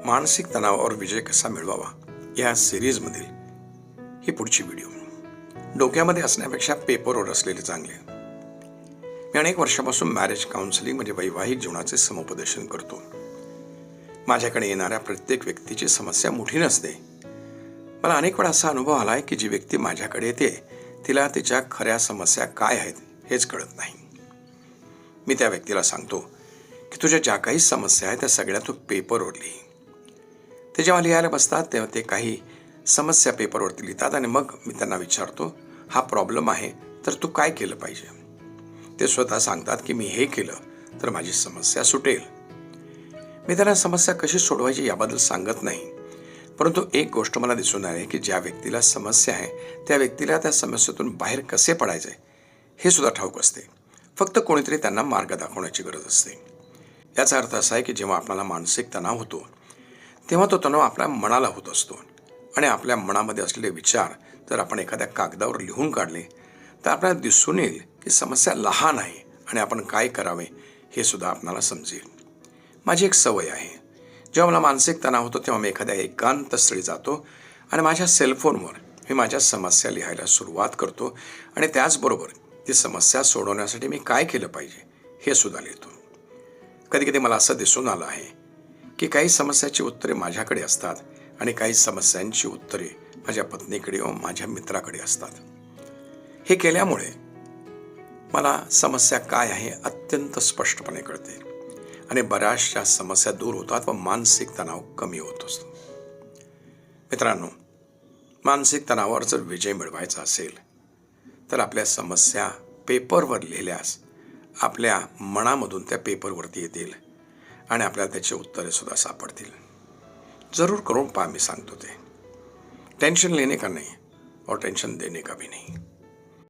मानसिक तणावावर विजय कसा मिळवावा या सिरीजमधील ही पुढची व्हिडिओ. डोक्यामध्ये असण्यापेक्षा पेपरवर असलेले चांगले. मी अनेक वर्षापासून मॅरेज काउन्सिलिंग म्हणजे वैवाहिक जीवनाचे समुपदेशन करतो. माझ्याकडे येणाऱ्या प्रत्येक व्यक्तीची समस्या मोठी नसते. मला अनेक वेळा असा अनुभव आला आहे की जी व्यक्ती माझ्याकडे येते तिला तिच्या खऱ्या समस्या काय आहेत हेच कळत नाही. मी त्या व्यक्तीला सांगतो की तुझ्या ज्या काही समस्या आहेत त्या सगळ्या तू पेपरवर लिही. ते जेव्हा लिहायला बसतात तेव्हा ते काही समस्या पेपरवरती लिहितात आणि मग मी त्यांना विचारतो, हा प्रॉब्लेम आहे तर तू काय केलं पाहिजे. ते स्वतः सांगतात की मी हे केलं तर माझी समस्या सुटेल. मी त्यांना समस्या कशी सोडवायची याबद्दल सांगत नाही, परंतु एक गोष्ट मला दिसून आली की ज्या व्यक्तीला समस्या आहे त्या व्यक्तीला त्या समस्येतून बाहेर कसे पडायचे हे सुद्धा ठाऊक असते. फक्त कोणीतरी त्यांना मार्ग दाखवण्याची गरज असते. याचा अर्थ असा आहे की जेव्हा आपल्याला मानसिक तणाव होतो तेव्हा तो तणाव आपल्या मनाला होत असतो आणि आपल्या मनामध्ये असलेले विचार जर आपण एखाद्या कागदावर लिहून काढले तर आपल्याला दिसून येईल की समस्या लहान आहे आणि आपण काय करावे हे सुद्धा आपल्याला समजेल. माझी एक सवय आहे, जेव्हा मला मानसिक तणाव होतो तेव्हा मी एखाद्या एकांत स्थळी जातो आणि माझ्या सेलफोनवर मी माझ्या समस्या लिहायला सुरुवात करतो आणि त्याचबरोबर ती समस्या सोडवण्यासाठी मी काय केलं पाहिजे हे सुद्धा लिहितो. कधीकधी मला असं दिसून आलं आहे की काही समस्याची उत्तरे माझ्याकडे असतात आणि काही समस्यांची उत्तरे माझ्या पत्नीकडे व माझ्या मित्राकडे असतात. हे केल्यामुळे मला समस्या काय आहे अत्यंत स्पष्टपणे कळते आणि बऱ्याचशा समस्या दूर होतात व मानसिक तणाव कमी होत असतो. मित्रांनो, मानसिक तणावावर जर विजय मिळवायचा असेल तर आपल्या समस्या पेपरवर लिहिल्यास आपल्या मनामधून त्या पेपरवरती येतील आणि आपल्याला त्याची उत्तरे सुद्धा सापडतील. जरूर करून पहा, मी सांगतो ते. टेंशन लेने का नहीं और टेंशन देने का भी नहीं.